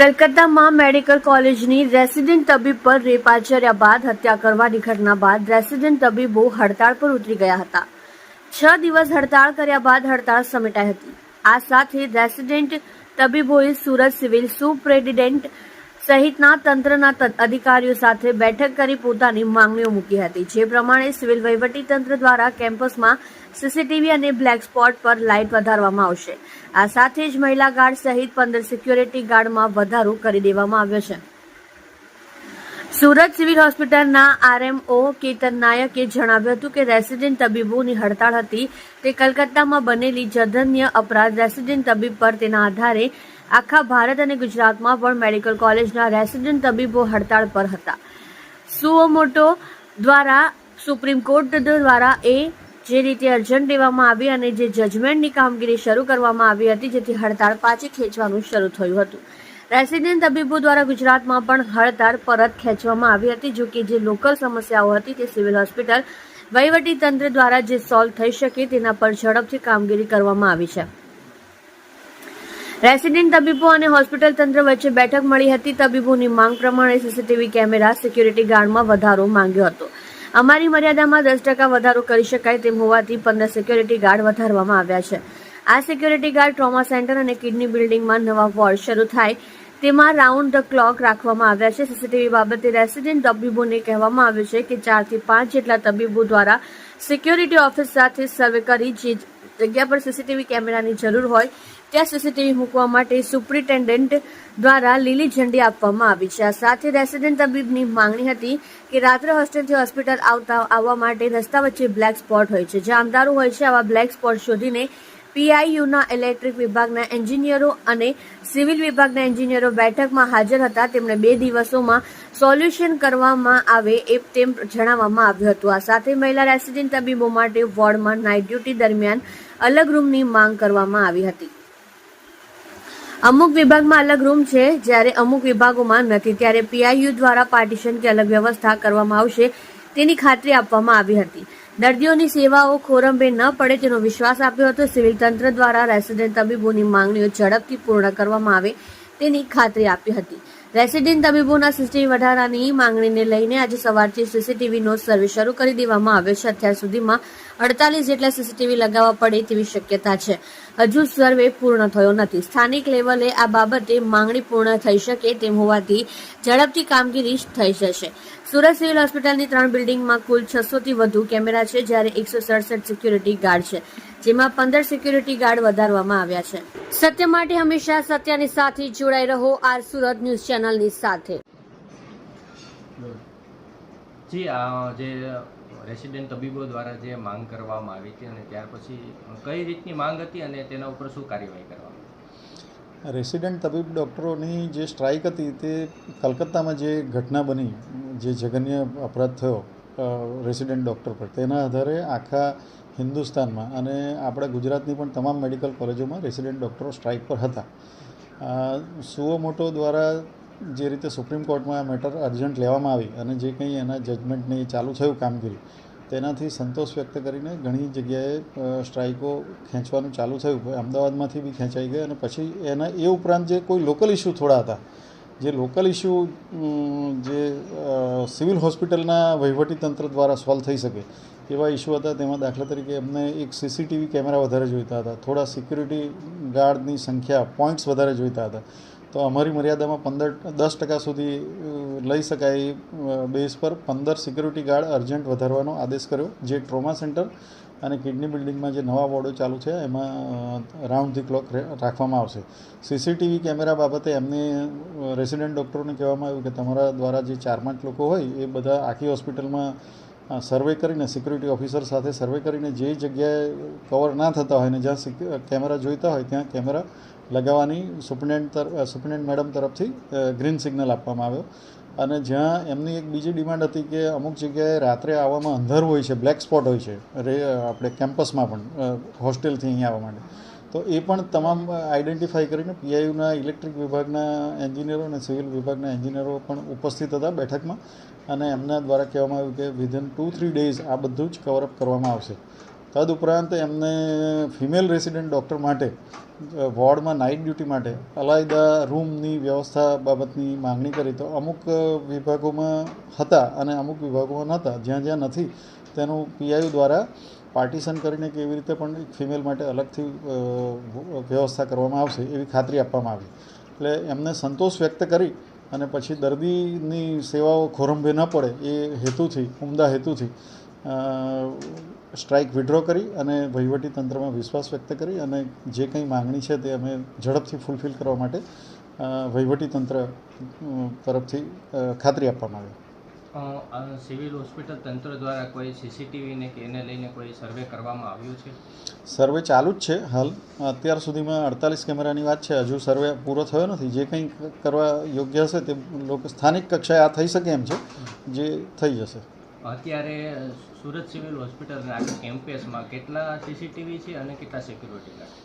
કલકત્તામાં medical કોલેજની resident તબીબ પર રેપ આચર્યા બાદ હત્યા કરવાની ઘટના બાદ રેસિડેન્ટ તબીબો હડતાળ પર ઉતરી ગયા હતા। 6 દિવસ હડતાળ કર્યા બાદ હડતાળ સમેટાઈ હતી। આ સાથે રેસિડેન્ટ તબીબોએ સુરત સિવિલ સુપ્રિન્ટેન્ડન્ટ સહિતના તંત્રના અધિકારીઓ સાથે બેઠક કરી પોતાની માંગણીઓ મૂકી હતી, જે પ્રમાણે સિવિલ વહીવટીતંત્ર દ્વારા કેમ્પસમાં સીસીટીવી અને બ્લેક સ્પોટ પર લાઇટ વધારવામાં આવશે। આ સાથે જ મહિલા ગાર્ડ સહિત 15 સિક્યોરિટી ગાર્ડમાં વધારો કરી દેવામાં આવ્યો છે। સુરત સિવિલ હોસ્પિટલના આરએમઓ કેતન નાયકે જણાવ્યું હતું કે રેસિડેન્ટ તબીબોની હડતાળ હતી તે કલકત્તામાં બનેલી જઘન્ય અપરાધ રેસિડેન્ટ તબીબ પર તેના આધારે આખા ભારત અને ગુજરાતમાં પણ મેડિકલ કોલેજના રેસિડેન્ટ તબીબો હડતાળ પર હતા। સુઓ મોટો દ્વારા સુપ્રીમ કોર્ટ દ્વારા જે રીતે અર્જન્ટ લેવામાં આવી અને જે જજમેન્ટની કામગીરી શરૂ કરવામાં આવી હતી, જેથી હડતાળ પાછી ખેંચવાનું શરૂ થયું હતું। રેસિડેન્ટ તબીબો દ્વારા ગુજરાતમાં પણ હડતાળ પરત ખેંચવામાં આવી હતી, જો કે જે લોકલ સમસ્યાઓ હતી તે સિવિલ હોસ્પિટલ વહીવટીતંત્ર દ્વારા જે સોલ્વ થઈ શકે તેના પર ઝડપથી કામગીરી કરવામાં આવી છે। રેસિડેન્ટ તબીબો અને હોસ્પિટલ તંત્ર વચ્ચે બેઠક મળી હતી। તબીબોની માંગ પ્રમાણે સીસીટીવી કેમેરા સિક્યુરિટી ગાર્ડમાં વધારો માંગ્યો હતો। અમારી મર્યાદામાં 10% વધારો કરી શકાય તેમ હોવાથી 15 સિક્યુરિટી ગાર્ડ વધારવામાં આવ્યા છે। આ સિક્યુરિટી ગાર્ડ ટ્રોમા સેન્ટર અને કિડની બિલ્ડિંગમાં નવા વોર્ડ શરૂ થાય તેમાં રાઉન્ડ ધ ક્લોક રાખવામાં આવ્યા છે। સીસીટીવી બાબતે રેસિડેન્ટ તબીબોને કહેવામાં આવ્યું છે કે 4 થી 5 જેટલા તબીબો દ્વારા સિક્યુરિટી ઓફિસ સાથે સર્વે કરી જે જગ્યા પર સીસીટીવી કેમેરાની જરૂર હોય ત્યાં સીસીટીવી મૂકવા માટે સુપ્રિન્ટેન્ડન્ટ દ્વારા લીલી ઝંડી આપવામાં આવી છે। આ સાથે રેસિડેન્ટ તબીબની માંગણી હતી કે રાત્રે હોસ્ટેલથી હોસ્પિટલ આવવા માટે રસ્તા વચ્ચે બ્લેક સ્પોટ હોય છે, જ્યાં અંધારું હોય છે। આવા બ્લેક સ્પોટ શોધીને પીઆઈયુના ઇલેક્ટ્રિક વિભાગના એન્જિનિયરો અને સિવિલ વિભાગના એન્જિનિયરો બેઠકમાં હાજર હતા। તેમણે 2 દિવસોમાં સોલ્યુશન કરવામાં આવે તેમ જણાવવામાં આવ્યું હતું। આ સાથે મહિલા રેસિડેન્ટ તબીબો માટે વોર્ડમાં નાઇટ ડ્યુટી દરમિયાન અલગ રૂમની માંગ કરવામાં આવી હતી। અમુક વિભાગમાં અલગ રૂમ છે, જ્યારે અમુક વિભાગોમાં નથી, ત્યારે પીઆઈયુ દ્વારા પાર્ટીશન કે અલગ વ્યવસ્થા કરવામાં આવશે તેની ખાતરી આપવામાં આવી હતી। દર્દીઓની સેવાઓ ખોરંભે ન પડે તેનો વિશ્વાસ આપ્યો હતો। સિવિલ તંત્ર દ્વારા રેસિડેન્ટ તબીબોની માંગણીઓ ઝડપથી પૂર્ણ કરવામાં આવે તેની ખાતરી આપી હતી। રેસિડેન્ટ તબીબોના સીસીટીવી વધારાની માંગણીને લઈને આજે સવારથી સીસીટીવીનો સર્વે શરૂ કરી દેવામાં આવ્યો છે। અત્યાર સુધીમાં 48 જેટલા સીસીટીવી લગાવવા પડે તેવી શક્યતા છે। હજુ સર્વે પૂર્ણ થયો નથી। સ્થાનિક લેવલે આ બાબતે માંગણી પૂર્ણ થઈ શકે તેમ હોવાથી ઝડપથી કામગીરી થઈ જશે। સુરત સિવિલ હોસ્પિટલની 3 બિલ્ડિંગમાં કુલ 600 થી વધુ કેમેરા છે, જ્યારે 167 સિક્યુરિટી ગાર્ડ છે, જેમાં 15 સિક્યુરિટી ગાર્ડ વધારવામાં આવ્યા છે। સત્ય માટે હંમેશા સત્યની સાથે જોડાઈ રહો। આર સુરત ન્યૂઝ ચેનલની સાથે। જી, આ જે રેસિડેન્ટ તબીબો દ્વારા જે માંગ કરવામાં આવી હતી અને ત્યાર પછી કઈ રીતની માંગ હતી અને તેના ઉપર શું કાર્યવાહી કરવામાં? રેસિડેન્ટ તબીબ ડૉક્ટરોની જે સ્ટ્રાઇક હતી તે કલકત્તામાં જે ઘટના બની, જે જઘન્ય અપરાધ થયો રેસિડેન્ટ ડૉક્ટર પર, તેના આધારે આખા હિન્દુસ્તાનમાં અને આપણા ગુજરાતની પણ તમામ મેડિકલ કોલેજોમાં રેસિડેન્ટ ડૉક્ટરો સ્ટ્રાઇક પર હતા। સુઓ મોટો દ્વારા જે રીતે સુપ્રીમ કોર્ટમાં આ મેટર અર્જન્ટ લેવામાં આવી અને જે કંઈ એના જજમેન્ટની ચાલુ થયું કામગીરી, તેનાથી સંતોષ વ્યક્ત કરીને ઘણી જગ્યાએ સ્ટ્રાઇકો ખેંચવાનું ચાલુ થયું। અમદાવાદમાંથી બી ખેંચાઈ ગઈ અને પછી એના એ ઉપરાંત જે કોઈ લોકલ ઇસ્યુ થોડા હતા, જે લોકલ ઇસ્યુ જે સિવિલ હોસ્પિટલના વહીવટીતંત્ર દ્વારા સોલ્વ થઈ શકે એવા ઇસ્યુ હતા। તેમાં દાખલા તરીકે એમને એક સીસીટીવી કેમેરા વધારે જોઈતા હતા, થોડા સિક્યુરિટી ગાર્ડની સંખ્યા પોઈન્ટ્સ વધારે જોઈતા હતા। તો અમારી મર્યાદામાં 10% સુધી લઈ શકાય બેઝ પર 15 સિક્યુરિટી ગાર્ડ અર્જન્ટ વધારવાનો આદેશ કર્યો, જે ટ્રોમા સેન્ટર અને કિડની બિલ્ડિંગમાં જે નવા વોર્ડો ચાલુ છે એમાં રાઉન્ડ ધી ક્લોક રાખવામાં આવશે। સીસીટીવી કેમેરા બાબતે એમને રેસિડેન્ટ ડૉક્ટરોને કહેવામાં આવ્યું કે તમારા દ્વારા જે 4-5 લોકો હોય એ બધા આખી હોસ્પિટલમાં સર્વે કરીને, સિક્યુરિટી ઓફિસર સાથે સર્વે કરીને જે જગ્યાએ કવર ના થતા હોય ને જ્યાં કેમેરા જોઈતા હોય ત્યાં કેમેરા લગાવવાની સુપ્રિન્ટેન્ડન્ટ મેડમ તરફથી ગ્રીન સિગ્નલ આપવામાં આવ્યો। અને જ્યાં એમની એક બીજી ડિમાન્ડ હતી કે અમુક જગ્યાએ રાત્રે આવવામાં અંધારું હોય છે, બ્લેક સ્પોટ હોય છે આપણે કેમ્પસમાં પણ હોસ્ટેલથી અહીંયા આવવા માટે, તો એ પણ તમામ આઈડેન્ટિફાઈ કરીને પીઆઈયુના ઇલેક્ટ્રિક વિભાગના એન્જિનિયરો અને સિવિલ વિભાગના એન્જિનિયરો પણ ઉપસ્થિત હતા બેઠકમાં અને એમના દ્વારા કહેવામાં આવ્યું કે વિધિન 2-3 ડેઝ આ બધું જ કવરઅપ કરવામાં આવશે। તદુપરાંત એમને ફિમેલ રેસિડેન્ટ ડૉક્ટર માટે વોર્ડમાં નાઇટ ડ્યુટી માટે અલાયદા રૂમની વ્યવસ્થા બાબતની માંગણી કરી તો અમુક વિભાગોમાં હતા અને અમુક વિભાગોમાં નહોતા. જ્યાં જ્યાં નથી તેનું પીઆઈયુ દ્વારા પાર્ટીશન કરીને કેવી રીતે પણ એક ફિમેલ માટે અલગથી વ્યવસ્થા કરવામાં આવશે એવી ખાતરી આપવામાં આવી. એટલે એમને સંતોષ વ્યક્ત કરી અને પછી દર્દીની સેવાઓ ખોરંભે ન પડે એ હેતુથી, ઉમદા હેતુથી સ્ટ્રાઇક વિડ્રો કરી અને વહીવટી તંત્રમાં વિશ્વાસ વ્યક્ત કરી અને જે કંઈ માંગણી છે તે અમે ઝડપથી ફૂલફિલ કરવા માટે વહીવટી તંત્ર તરફથી ખાતરી આપવામાં આવી. સિવિલ હોસ્પિટલ તંત્ર દ્વારા કોઈ સીસીટીવીને કે એને લઈને કોઈ સર્વે કરવામાં આવ્યું છે? સર્વે ચાલુ જ છે હાલ. અત્યાર સુધીમાં 48 કેમેરાની વાત છે. હજુ સર્વે પૂરો થયો નથી. જે કંઈ કરવા યોગ્ય હશે તે લોકો સ્થાનિક કક્ષાએ આ થઈ શકે એમ છે, જે થઈ જશે. અત્યારે સુરત સિવિલ હોસ્પિટલના આખા કેમ્પસમાં કેટલા સીસીટીવી છે અને કેટલા સિક્યુરિટી ગાર્ડ?